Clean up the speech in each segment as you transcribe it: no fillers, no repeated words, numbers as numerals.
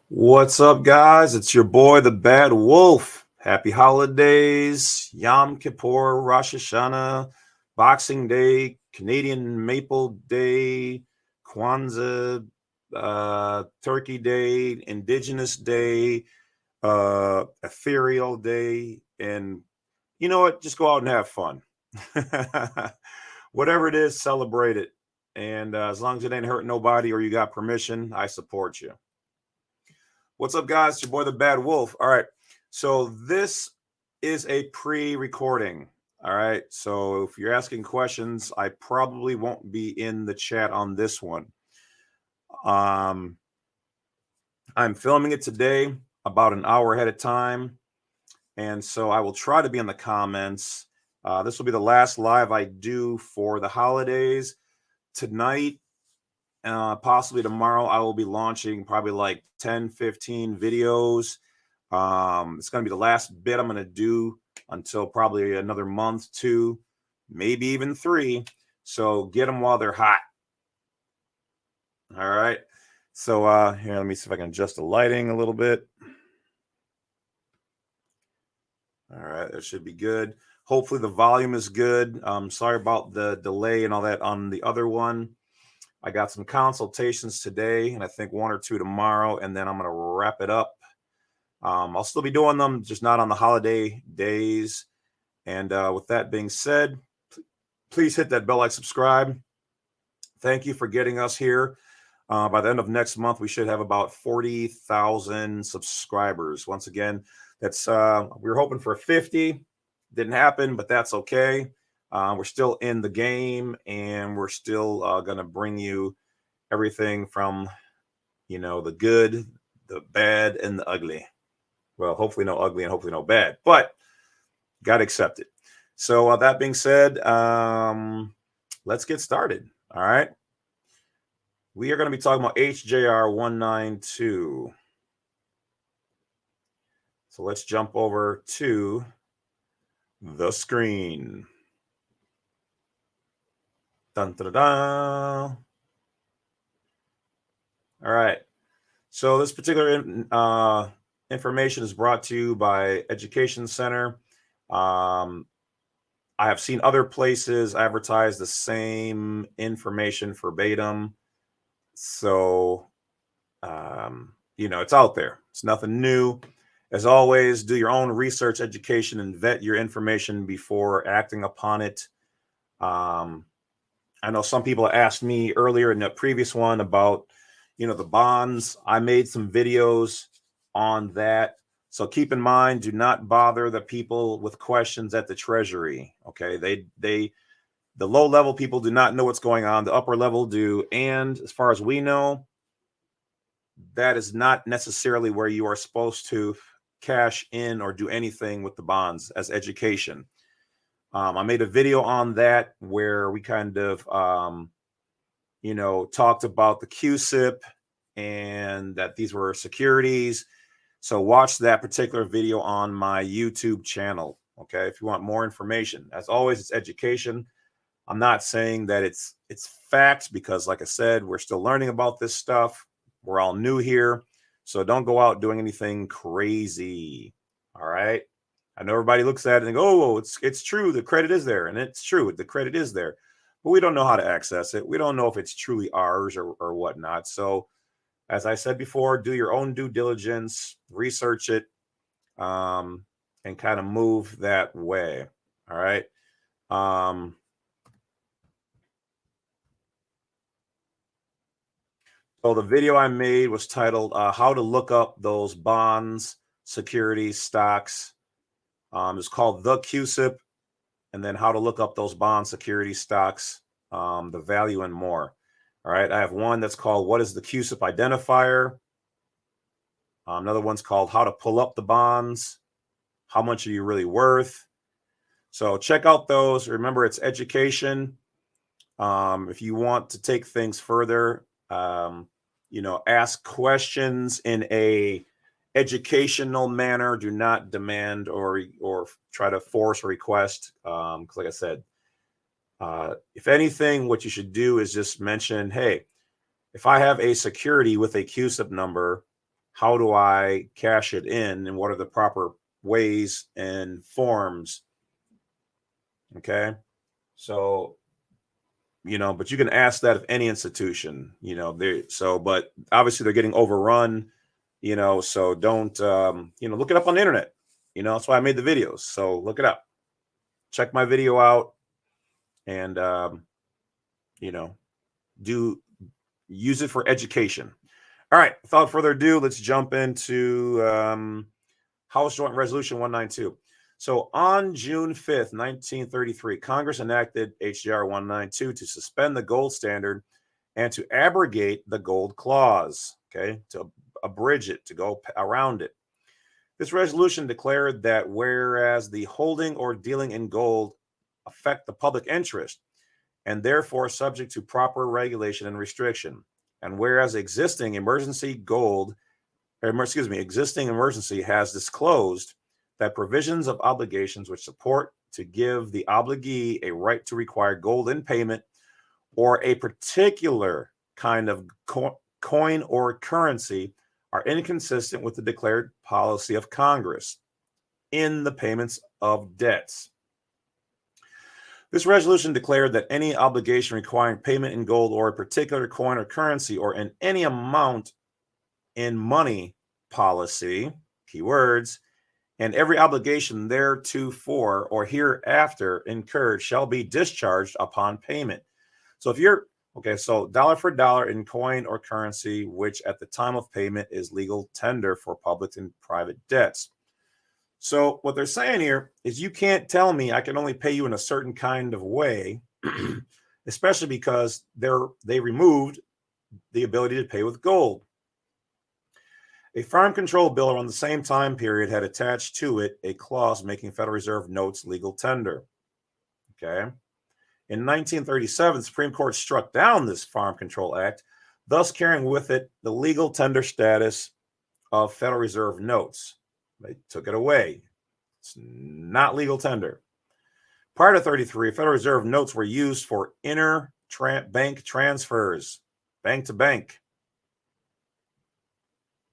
What's up, guys? It's your boy, the Bad Wolf. Happy holidays, Yom Kippur, Rosh Hashanah, Boxing Day, Canadian Maple Day, Kwanzaa, Turkey Day, Indigenous Day, Ethereal Day, and you know what? Just go out and have fun. Whatever it is, celebrate it. And as long as it ain't hurting nobody or you got permission, I support you. What's up, guys? It's your boy, the Bad Wolf. All right. So this is a pre-recording. All right. So if you're asking questions, I probably won't be in the chat on this one. I'm filming it today about an hour ahead of time. And so I will try to be in the comments. This will be the last live I do for the holidays. Tonight, possibly tomorrow, I will be launching probably like 10, 15 videos. It's going to be the last bit I'm going to do until probably another month, 2, maybe even 3. So get them while they're hot. All right. So here, let me see if I can adjust the lighting a little bit. All right, that should be good. Hopefully the volume is good. Sorry about the delay and all that on the other one. I got some consultations today, and I think 1 or 2 tomorrow, and then I'm going to wrap it up. I'll still be doing them, just not on the holiday days. And with that being said, please hit that bell, like, subscribe. Thank you for getting us here. By the end of next month, we should have about 40,000 subscribers. Once again, that's we were hoping for 50. Didn't happen, but that's okay. We're still in the game, and we're still going to bring you everything from, the good, the bad, and the ugly. Well, hopefully no ugly and hopefully no bad, but got to accept it. So that being said, let's get started. All right. We are going to be talking about HJR 192. So let's jump over to the screen. Dun, dun, dun, dun. All right. So this particular information is brought to you by Education Center. I have seen other places advertise the same information verbatim. So, it's out there. It's nothing new. As always, do your own research, education, and vet your information before acting upon it. I know some people asked me earlier in the previous one about, the bonds. I made some videos on that. So keep in mind, do not bother the people with questions at the Treasury. Okay. The low level people do not know what's going on. The upper level do. And as far as we know, that is not necessarily where you are supposed to cash in or do anything with the bonds as education. I made a video on that where we kind of, talked about the QSIP and that these were securities. So watch that particular video on my YouTube channel. Okay. If you want more information, as always, it's education. I'm not saying that it's facts because, like I said, we're still learning about this stuff. We're all new here. So don't go out doing anything crazy. All right. I know everybody looks at it and go, oh, it's true. The credit is there. And it's true. The credit is there. But we don't know how to access it. We don't know if it's truly ours or whatnot. So as I said before, do your own due diligence, research it, and kind of move that way. All right. So the video I made was titled How to Look Up Those Bonds, Securities, Stocks. It's called The QSIP, and then How to Look Up Those Bonds, Securities, Stocks, the Value, and More. All right. I have one that's called What is the QSIP Identifier? Another one's called How to Pull Up the Bonds. How much are you really worth? So check out those. Remember, it's education. If you want to take things further, ask questions in a educational manner. Do not demand or try to force or request. Like I said, if anything, what you should do is just mention, hey, if I have a security with a QSIP number, how do I cash it in, and what are the proper ways and forms? Okay. So, but you can ask that of any institution, but obviously they're getting overrun, so don't, look it up on the internet. That's why I made the videos. So look it up, check my video out, and, use it for education. All right. Without further ado, let's jump into House Joint Resolution 192. So on June 5th, 1933, Congress enacted HJR 192 to suspend the gold standard and to abrogate the gold clause, okay, to abridge it, to go around it. This resolution declared that whereas the holding or dealing in gold affect the public interest and therefore subject to proper regulation and restriction, and whereas existing emergency has disclosed that provisions of obligations which support to give the obligee a right to require gold in payment or a particular kind of coin or currency are inconsistent with the declared policy of Congress in the payments of debts. This resolution declared that any obligation requiring payment in gold or a particular coin or currency or in any amount in money policy, keywords, and every obligation theretofore or hereafter incurred shall be discharged upon payment. So if you're, so dollar for dollar in coin or currency, which at the time of payment is legal tender for public and private debts. So what they're saying here is you can't tell me I can only pay you in a certain kind of way, especially because they removed the ability to pay with gold. A farm control bill around the same time period had attached to it a clause making Federal Reserve notes legal tender. Okay. In 1937, the Supreme Court struck down this Farm Control Act, thus carrying with it the legal tender status of Federal Reserve notes. They took it away. It's not legal tender. Prior to 33, Federal Reserve notes were used for bank transfers, bank to bank.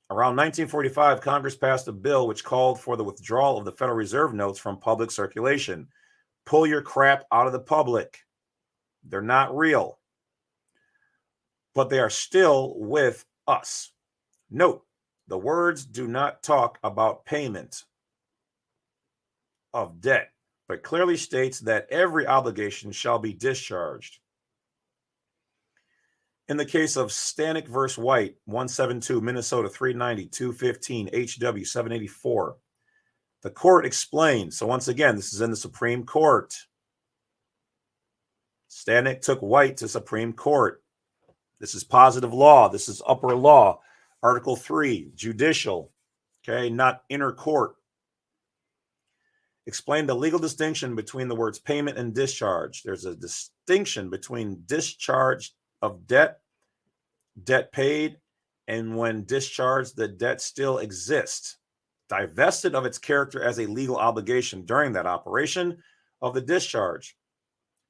Around 1945, Congress passed a bill which called for the withdrawal of the Federal Reserve notes from public circulation. Pull your crap out of the public. They're not real, but they are still with us. Note, the words do not talk about payment of debt, but clearly states that every obligation shall be discharged. In the case of Stanek v. White, 172, Minnesota 390, 215, HW 784, the court explained. So once again, this is in the Supreme Court. Stanek took White to Supreme Court. This is positive law. This is upper law. Article 3, judicial, okay, not inner court. Explained the legal distinction between the words payment and discharge. There's a distinction between discharge of debt paid, and when discharged, the debt still exists, divested of its character as a legal obligation during that operation of the discharge.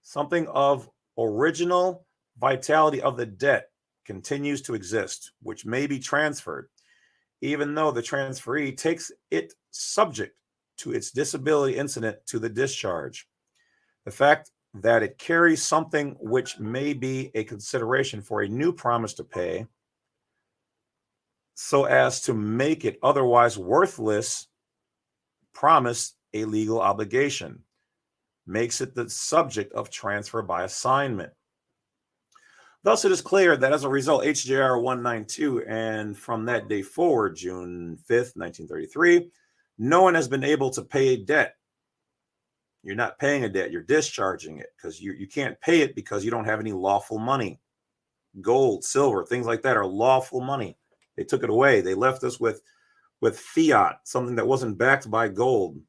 Something of original vitality of the debt continues to exist, which may be transferred, even though the transferee takes it subject to its disability incident to the discharge. The fact that it carries something which may be a consideration for a new promise to pay so as to make it otherwise worthless promise a legal obligation, makes it the subject of transfer by assignment. Thus, it is clear that as a result, HJR 192 and from that day forward, June 5th, 1933, no one has been able to pay a debt. You're not paying a debt, you're discharging it because you can't pay it because you don't have any lawful money. Gold, silver, things like that are lawful money. They took it away. They left us with fiat, something that wasn't backed by gold.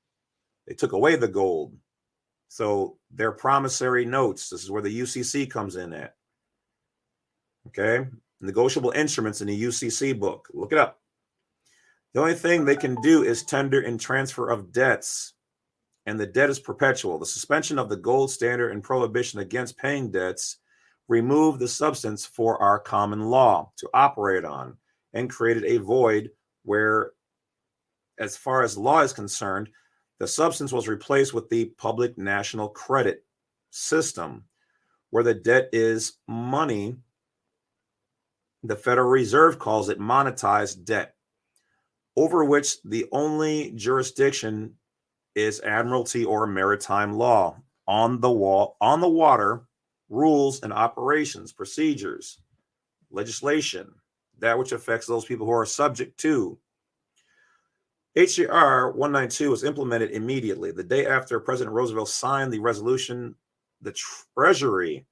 They took away the gold. So they're promissory notes. This is where the UCC comes in at. Okay? Negotiable instruments in the UCC book. Look it up. The only thing they can do is tender and transfer of debts. And the debt is perpetual. The suspension of the gold standard and prohibition against paying debts removed the substance for our common law to operate on and created a void where, as far as law is concerned, the substance was replaced with the public national credit system, where the debt is money. The Federal Reserve calls it monetized debt, over which the only jurisdiction is admiralty or maritime law, on the water, rules and operations, procedures, legislation, that which affects those people who are subject to. HJR 192 was implemented immediately. The day after President Roosevelt signed the resolution, the Treasury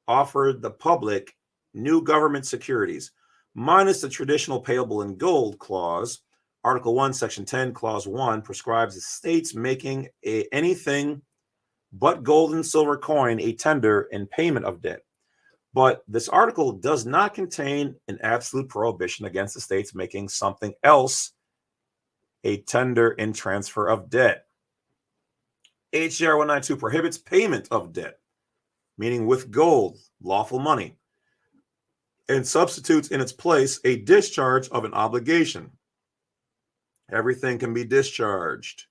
offered the public new government securities, minus the traditional payable in gold clause. Article 1, Section 10, Clause 1 prescribes the states making anything but gold and silver coin a tender in payment of debt. But this article does not contain an absolute prohibition against the states making something else a tender in transfer of debt. HJR 192 prohibits payment of debt, meaning with gold, lawful money, and substitutes in its place a discharge of an obligation. Everything can be discharged,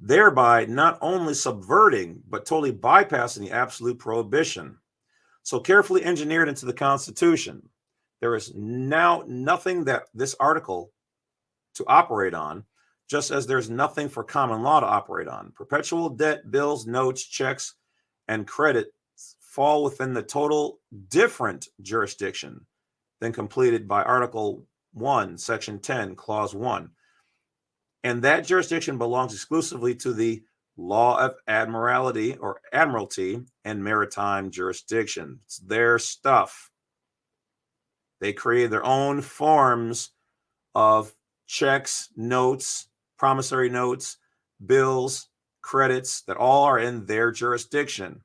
thereby not only subverting, but totally bypassing the absolute prohibition. So carefully engineered into the Constitution, there is now nothing that this article to operate on, just as there's nothing for common law to operate on. Perpetual debt, bills, notes, checks, and credit fall within the total different jurisdiction than completed by Article 1, Section 10, Clause 1. And that jurisdiction belongs exclusively to the law of admiralty or admiralty and maritime jurisdiction. It's their stuff. They create their own forms of checks, notes, promissory notes, bills, credits that all are in their jurisdiction.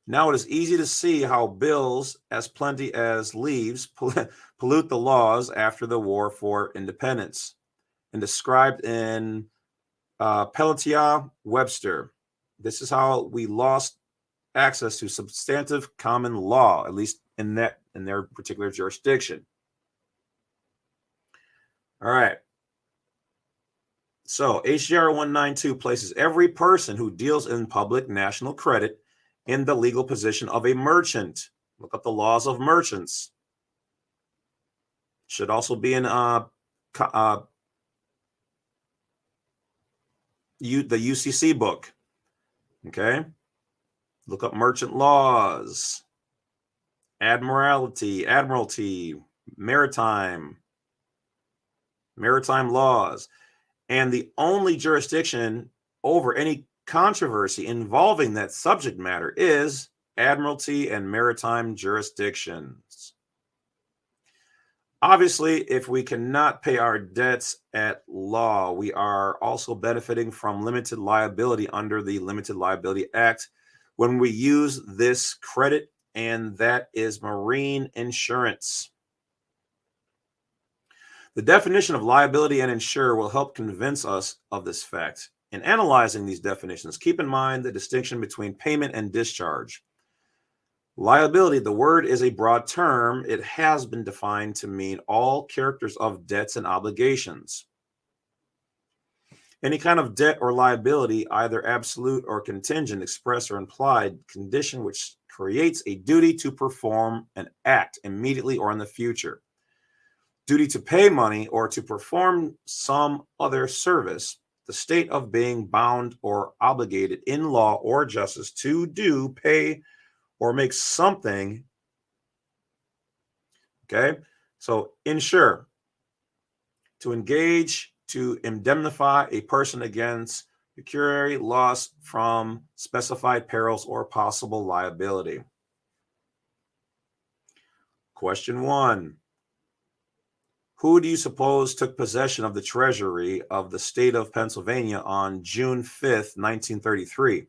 Now it is easy to see how bills, as plenty as leaves, pollute the laws after the war for independence, and described in Pelletier Webster. This is how we lost access to substantive common law, at least in their particular jurisdiction. All right. So HJR 192 places every person who deals in public national credit in the legal position of a merchant. Look up the laws of merchants. Should also be in the UCC book. Okay. Look up merchant laws, admiralty, maritime laws. And the only jurisdiction over any controversy involving that subject matter is admiralty and maritime jurisdictions. Obviously, if we cannot pay our debts at law, we are also benefiting from limited liability under the Limited Liability Act when we use this credit, and that is marine insurance. The definition of liability and insurer will help convince us of this fact. In analyzing these definitions, keep in mind the distinction between payment and discharge. Liability, the word is a broad term. It has been defined to mean all characters of debts and obligations. Any kind of debt or liability, either absolute or contingent, express or implied condition which creates a duty to perform an act immediately or in the future. Duty to pay money or to perform some other service. The state of being bound or obligated in law or justice to do, pay, or make something. Okay, so insure, to engage, to indemnify a person against pecuniary loss from specified perils or possible liability. Question 1. Who do you suppose took possession of the Treasury of the state of Pennsylvania on June 5th, 1933,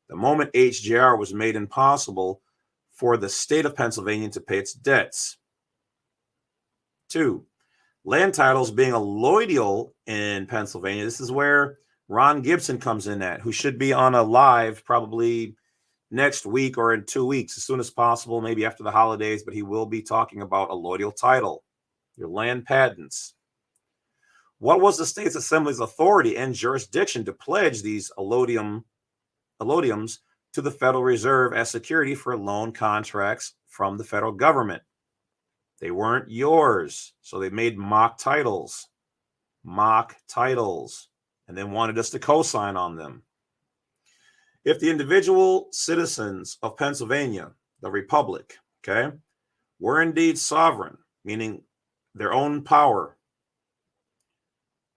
the moment HJR was made impossible for the state of Pennsylvania to pay its debts? 2. Land titles being alloidial in Pennsylvania. This is where Ron Gibson comes in at, who should be on a live probably next week or in 2 weeks, as soon as possible, maybe after the holidays, but he will be talking about allodial title, your land patents. What was the state's assembly's authority and jurisdiction to pledge these allodiums to the Federal Reserve as security for loan contracts from the federal government? They weren't yours, so they made mock titles, and then wanted us to co-sign on them. If the individual citizens of Pennsylvania, the Republic, okay, were indeed sovereign, meaning their own power,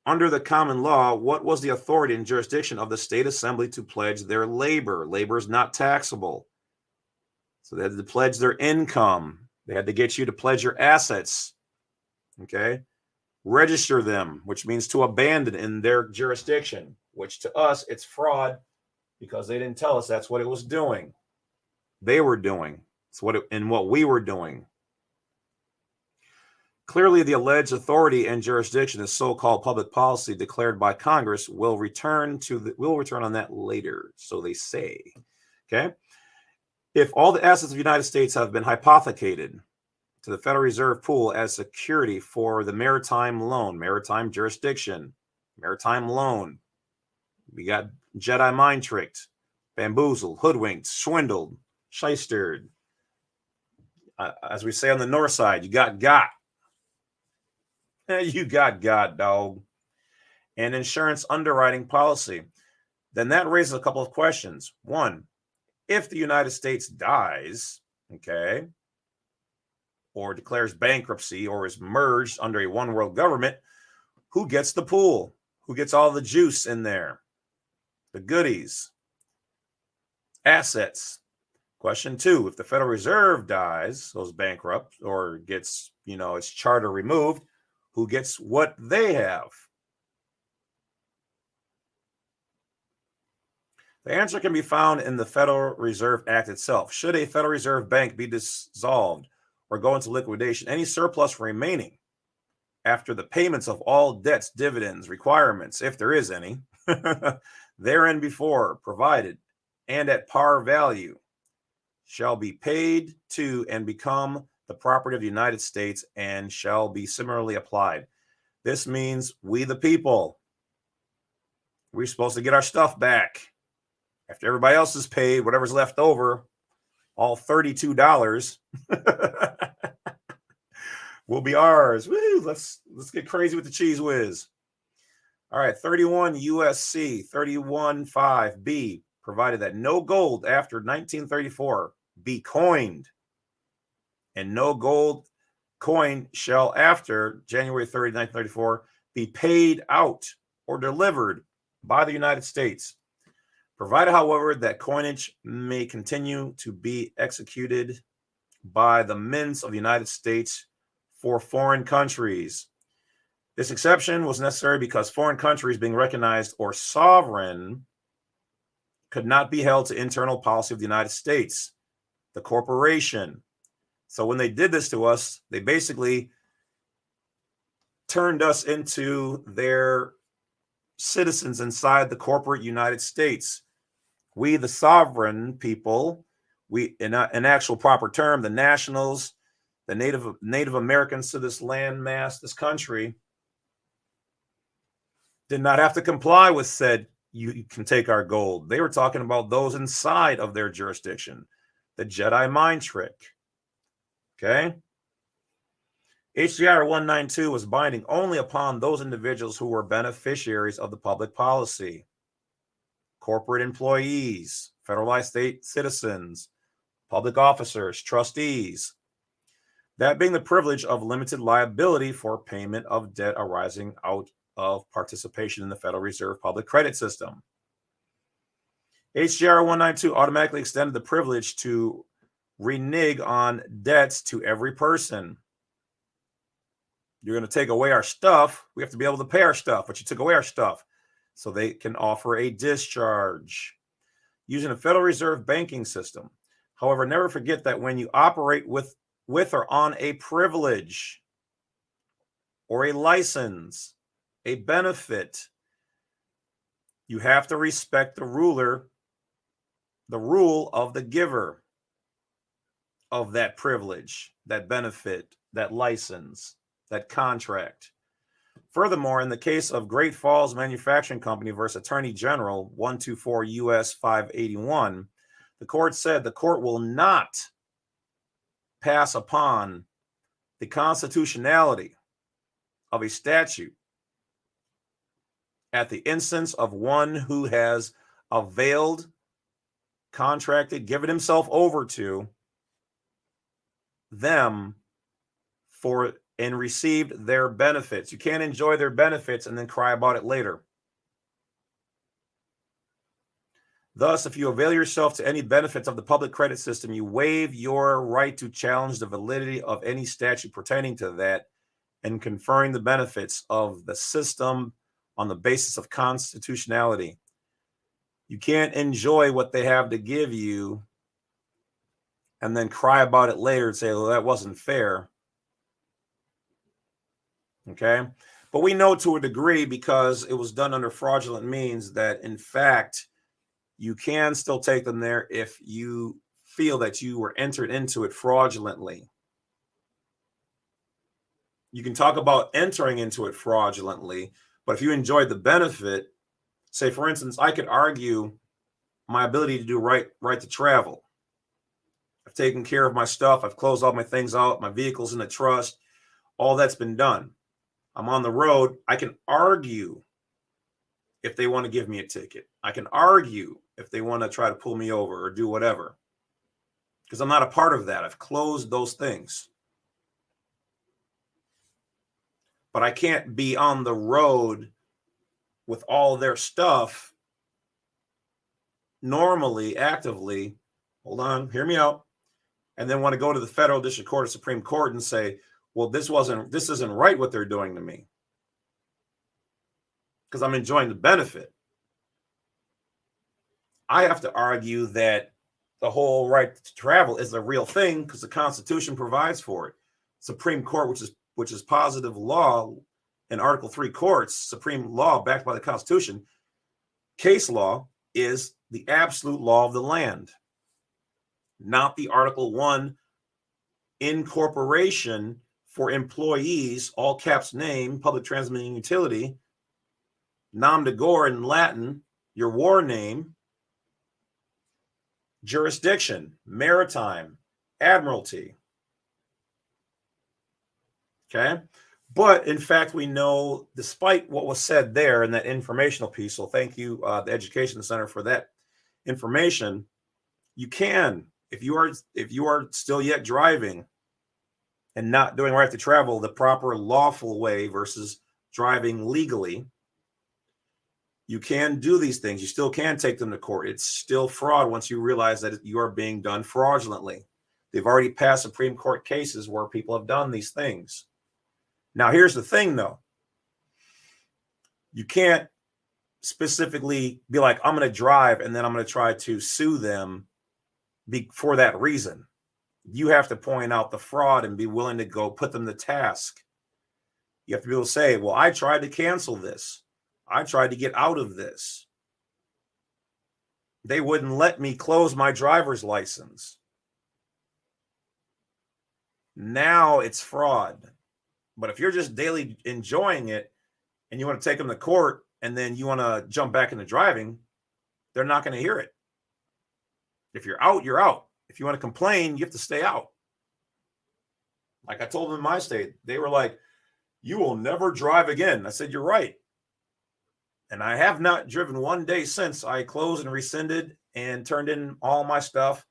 under the common law, what was the authority and jurisdiction of the state assembly to pledge their labor? Labor is not taxable. So they had to pledge their income. They had to get you to pledge your assets, okay? Register them, which means to abandon in their jurisdiction, which to us, it's fraud because they didn't tell us that's what it was doing. They were doing. It's what we were doing. Clearly, the alleged authority and jurisdiction is so-called public policy declared by Congress. We'll return on that later, so they say. Okay. If all the assets of the United States have been hypothecated to the Federal Reserve pool as security for the maritime loan, maritime jurisdiction, maritime loan, we got Jedi mind tricked, bamboozled, hoodwinked, swindled, shystered. As we say on the north side, you got. You got, dog. And insurance underwriting policy. Then that raises a couple of questions. One, if the United States dies, okay, or declares bankruptcy or is merged under a one world government, who gets the pool? Who gets all the juice in there? The goodies, assets. Question two, if the Federal Reserve dies, goes bankrupt, or gets, its charter removed, who gets what they have? The answer can be found in the Federal Reserve Act itself. Should a Federal Reserve Bank be dissolved or go into liquidation, any surplus remaining after the payments of all debts, dividends, requirements, if there is any, therein before provided and at par value, shall be paid to and become the property of the United States and shall be similarly applied. This means we, the people, we're supposed to get our stuff back after everybody else is paid, whatever's left over, all $32 will be ours. Woo, let's get crazy with the cheese whiz. All right, 31 USC 31.5B provided that no gold after 1934 be coined, and no gold coin shall after January 30, 1934 be paid out or delivered by the United States, provided, however, that coinage may continue to be executed by the mints of the United States for foreign countries. This exception was necessary because foreign countries being recognized or sovereign could not be held to internal policy of the United States, the corporation. So when they did this to us, they basically turned us into their citizens inside the corporate United States. We, the sovereign people, we, in an actual proper term, the nationals, the Native Americans to this land mass, this country, did not have to comply with said, you can take our gold. They were talking about those inside of their jurisdiction, the Jedi mind trick. Okay. HJR 192 was binding only upon those individuals who were beneficiaries of the public policy, corporate employees, federalized state citizens, public officers, trustees, that being the privilege of limited liability for payment of debt arising out of participation in the Federal Reserve public credit system. HJR 192 automatically extended the privilege to renege on debts to every person. You're going to take away our stuff. We have to be able to pay our stuff, but you took away our stuff. So they can offer a discharge using a Federal Reserve banking system. However, never forget that when you operate with or on a privilege or a license, a benefit, you have to respect the ruler, the rule of the giver of that privilege, that benefit, that license, that contract. Furthermore, in the case of Great Falls Manufacturing Company versus Attorney General 124 U.S. 581, the court said the court will not pass upon the constitutionality of a statute at the instance of one who has availed, contracted, given himself over to them for and received their benefits. You can't enjoy their benefits and then cry about it later. Thus, if you avail yourself to any benefits of the public credit system, you waive your right to challenge the validity of any statute pertaining to that and conferring the benefits of the system on the basis of constitutionality. You can't enjoy what they have to give you and then cry about it later and say, well, that wasn't fair. Okay. But we know to a degree, because it was done under fraudulent means, that in fact, you can still take them there if you feel that you were entered into it fraudulently. You can talk about entering into it fraudulently, but if you enjoyed the benefit, say, for instance, I could argue my ability to do right to travel. I've taken care of my stuff. I've closed all my things out. My vehicle's in a trust. All that's been done. I'm on the road. I can argue if they want to give me a ticket. I can argue if they want to try to pull me over or do whatever, because I'm not a part of that. I've closed those things. But I can't be on the road with all their stuff normally, actively. Hold on, hear me out. And then want to go to the federal district court or Supreme Court and say, well, this isn't right what they're doing to me, because I'm enjoying the benefit. I have to argue that the whole right to travel is a real thing because the Constitution provides for it. Supreme Court, which is positive law in Article 3 courts, supreme law backed by the Constitution. Case law is the absolute law of the land, not the Article 1 incorporation for employees, all caps name, public transmitting utility, nom de gore in Latin, your war name, jurisdiction, maritime, admiralty. Okay. But in fact, we know, despite what was said there in that informational piece, so thank you, the Education Center, for that information, you can, if you are still yet driving and not doing right to travel the proper lawful way versus driving legally, you can do these things. You still can take them to court. It's still fraud once you realize that you are being done fraudulently. They've already passed Supreme Court cases where people have done these things. Now, here's the thing, though. You can't specifically be like, I'm going to drive and then I'm going to try to sue them for that reason. You have to point out the fraud and be willing to go put them to task. You have to be able to say, well, I tried to cancel this. I tried to get out of this. They wouldn't let me close my driver's license. Now it's fraud. But if you're just daily enjoying it and you want to take them to court and then you want to jump back into driving, they're not going to hear it. If you're out, you're out. If you want to complain, you have to stay out. Like I told them in my state, they were like, you will never drive again. I said, you're right. And I have not driven one day since I closed and rescinded and turned in all my stuff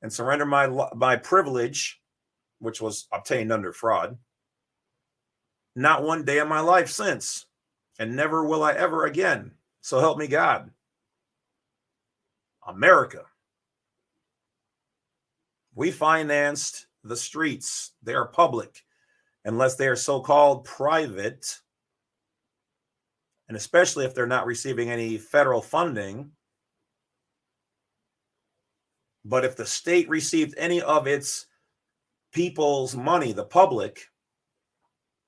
and surrendered my privilege, which was obtained under fraud. Not one day in my life since, and never will I ever again. So help me God. America. We financed the streets. They are public, unless they are so-called private. And especially if they're not receiving any federal funding. But if the state received any of its people's money, the public,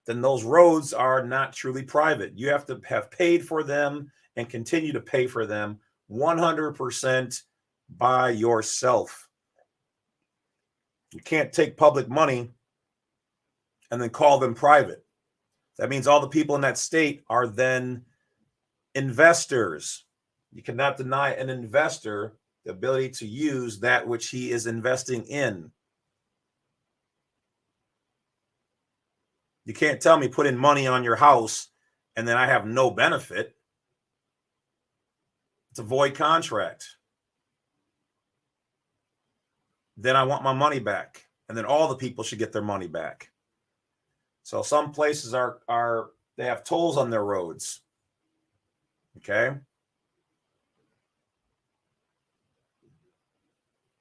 then those roads are not truly private. You have to have paid for them and continue to pay for them 100% by yourself. You can't take public money and then call them private. That means all the people in that state are then investors. You cannot deny an investor the ability to use that which he is investing in. You can't tell me put in money on your house and then I have no benefit. It's a void contract. Then I want my money back. And then all the people should get their money back. So some places they have tolls on their roads. Okay.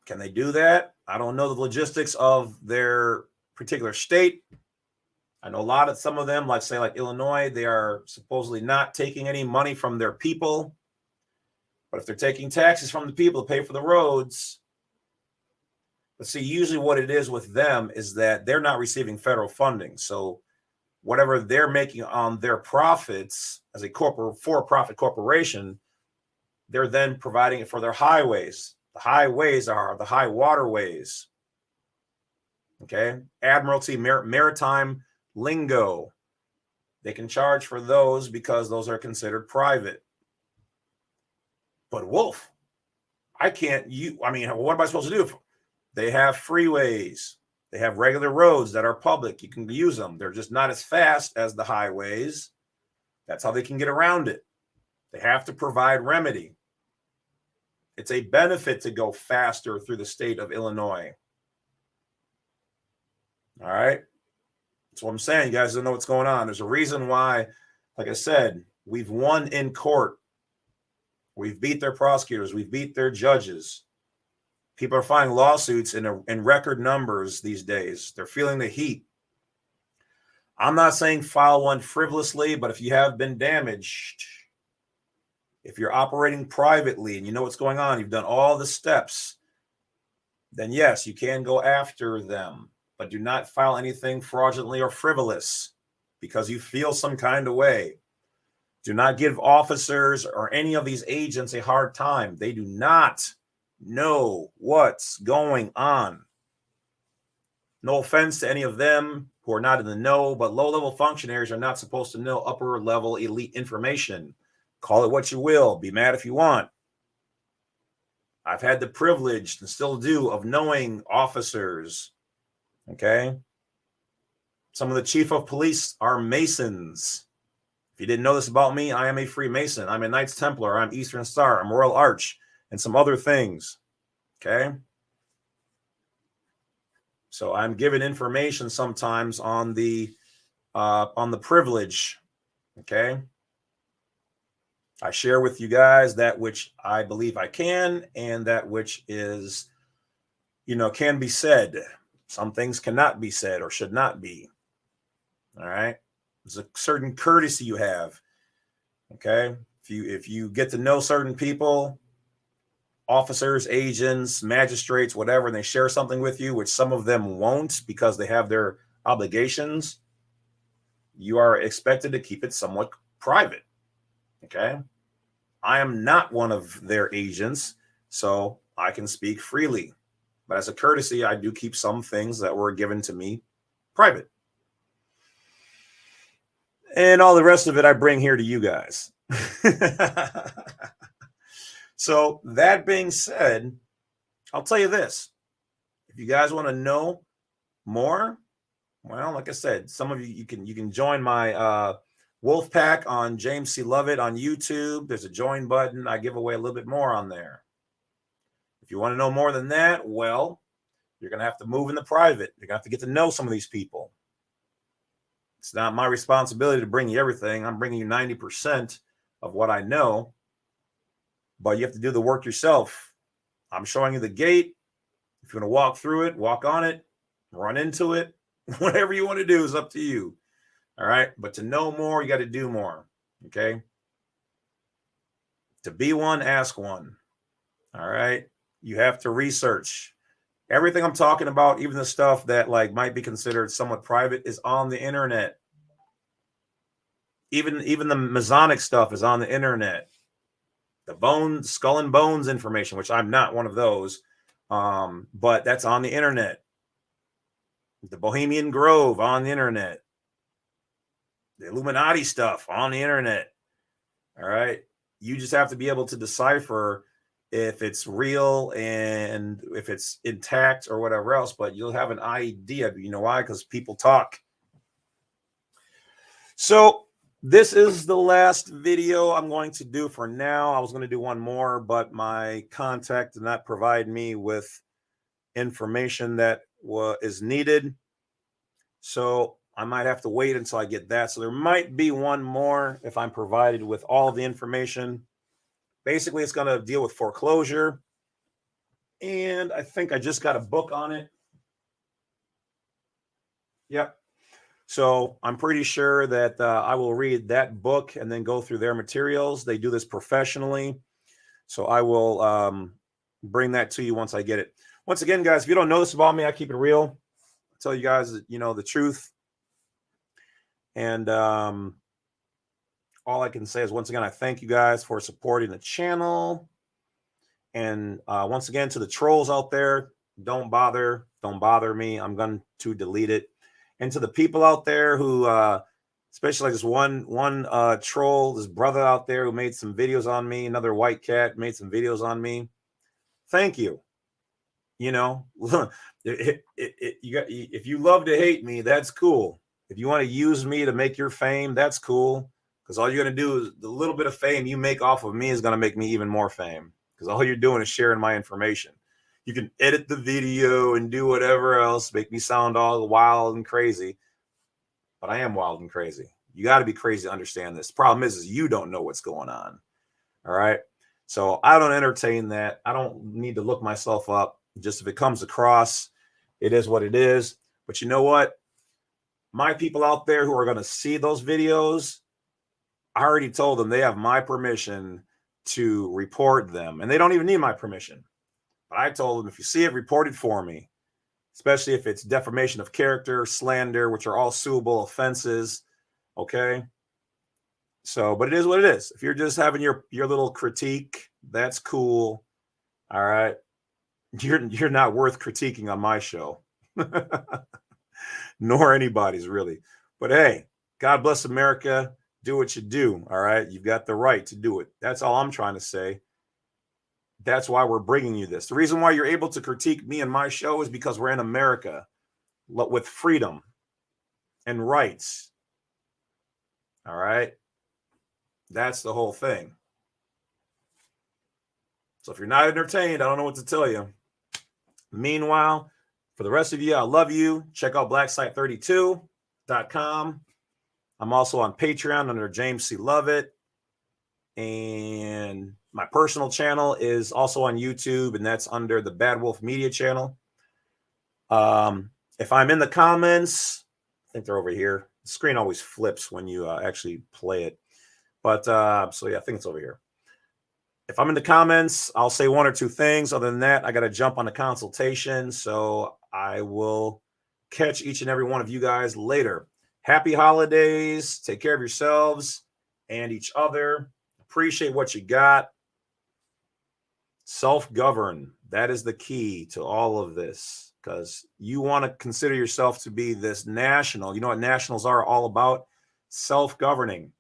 Can they do that? I don't know the logistics of their particular state. I know some of them, like Illinois, they are supposedly not taking any money from their people. But if they're taking taxes from the people to pay for the roads, but see, usually what it is with them is that they're not receiving federal funding. So whatever they're making on their profits as a for-profit corporation, they're then providing it for their highways. The highways are the high waterways. Okay. Admiralty, maritime lingo. They can charge for those because those are considered private. But Wolf, what am I supposed to do? They have freeways. They have regular roads that are public. You can use them. They're just not as fast as the highways. That's how they can get around it. They have to provide remedy. It's a benefit to go faster through the state of Illinois. All right. That's what I'm saying. You guys don't know what's going on. There's a reason why, like I said, we've won in court. We've beat their prosecutors. We've beat their judges. People are filing lawsuits in record numbers these days. They're feeling the heat. I'm not saying file one frivolously, but if you have been damaged, if you're operating privately and you know what's going on, you've done all the steps, then yes, you can go after them. But do not file anything fraudulently or frivolous because you feel some kind of way. Do not give officers or any of these agents a hard time. They do not know what's going on. No offense to any of them who are not in the know, but low-level functionaries are not supposed to know upper-level elite information. Call it what you will. Be mad if you want. I've had the privilege and still do of knowing officers. Okay? Some of the chief of police are Masons. If you didn't know this about me, I am a Freemason. I'm a Knights Templar. I'm Eastern Star. I'm Royal Arch and some other things. Okay? So I'm given information sometimes on the privilege. Okay? I share with you guys that which I believe I can and that which is, can be said. Some things cannot be said or should not be. All right? There's a certain courtesy you have. Okay? If you get to know certain people, officers, agents, magistrates, whatever, and they share something with you, which some of them won't because they have their obligations, you are expected to keep it somewhat private. Okay? I am not one of their agents, so I can speak freely. But as a courtesy, I do keep some things that were given to me private. And all the rest of it I bring here to you guys. So that being said, I'll tell you this. If you guys want to know more, well, like I said, some of you can join my Wolf Pack on James C. Lovett on YouTube. There's a join button. I give away a little bit more on there. If you want to know more than that, well, you're going to have to move in the private. You're going to have to get to know some of these people. It's not my responsibility to bring you everything. I'm bringing you 90% of what I know, but you have to do the work yourself. I'm showing you the gate. If you want to walk through it, walk on it, run into it, whatever you want to do is up to you. All right. But to know more, you got to do more. Okay. To be one, ask one. All right. You have to research. Everything I'm talking about, even the stuff that might be considered somewhat private, is on the internet. Even the Masonic stuff is on the internet. the skull and bones information, which I'm not one of those, but that's on the internet. The Bohemian Grove on the internet. The Illuminati stuff on the internet. All right. You just have to be able to decipher if it's real and if it's intact or whatever else, but you'll have an idea. You know why? Because people talk. So this is the last video I'm going to do for now. I was going to do one more, but my contact did not provide me with information that is needed. So I might have to wait until I get that. So there might be one more if I'm provided with all the information. Basically, it's going to deal with foreclosure. And I think I just got a book on it. Yep. So I'm pretty sure that I will read that book and then go through their materials. They do this professionally. So I will bring that to you once I get it. Once again, guys, if you don't know this about me, I keep it real. I tell you guys, the truth. And all I can say is, once again, I thank you guys for supporting the channel. And once again, to the trolls out there, don't bother me. I'm going to delete it. And to the people out there who, especially like this one troll, this brother out there who made some videos on me, another white cat made some videos on me. Thank you. If you love to hate me, that's cool. If you want to use me to make your fame, that's cool. Because all you're going to do is the little bit of fame you make off of me is going to make me even more fame. Because all you're doing is sharing my information. You can edit the video and do whatever else, make me sound all wild and crazy. But I am wild and crazy. You got to be crazy to understand this. The problem is you don't know what's going on. All right. So I don't entertain that. I don't need to look myself up. Just if it comes across, it is what it is. But you know what? My people out there who are going to see those videos, I already told them they have my permission to report them. And they don't even need my permission. But I told them, if you see it, report it for me. Especially if it's defamation of character, slander, which are all suable offenses. Okay? So, but it is what it is. If you're just having your little critique, that's cool. All right? You're not worth critiquing on my show. Nor anybody's, really. But hey, God bless America. Do what you do. All right? You've got the right to do it. That's all I'm trying to say. That's why we're bringing you this. The reason why you're able to critique me and my show is because we're in America with freedom and rights. All right? That's the whole thing. So if you're not entertained, I don't know what to tell you. Meanwhile, for the rest of you, I love you. Check out blacksite32.com. I'm also on Patreon under James C. Lovett. And my personal channel is also on YouTube, and that's under the Badwolf Media channel. If I'm in the comments, I think they're over here. The screen always flips when you actually play it. But so yeah, I think it's over here. If I'm in the comments, I'll say one or two things. Other than that, I got to jump on the consultation. So I will catch each and every one of you guys later. Happy holidays. Take care of yourselves and each other. Appreciate what you got. Self-govern. That is the key to all of this, because you want to consider yourself to be this national. You know what nationals are all about? Self-governing.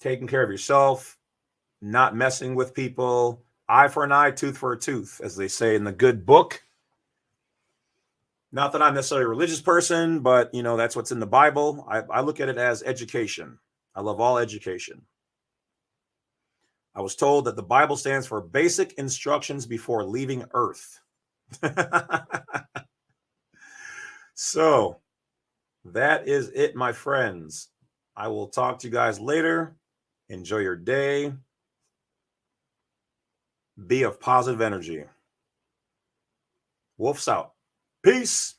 Taking care of yourself, not messing with people. Eye for an eye, tooth for a tooth, as they say in the good book. Not that I'm necessarily a religious person, but, that's what's in the Bible. I look at it as education. I love all education. I was told that the Bible stands for basic instructions before leaving Earth. So that is it, my friends. I will talk to you guys later. Enjoy your day. Be of positive energy. Wolf's out. Peace.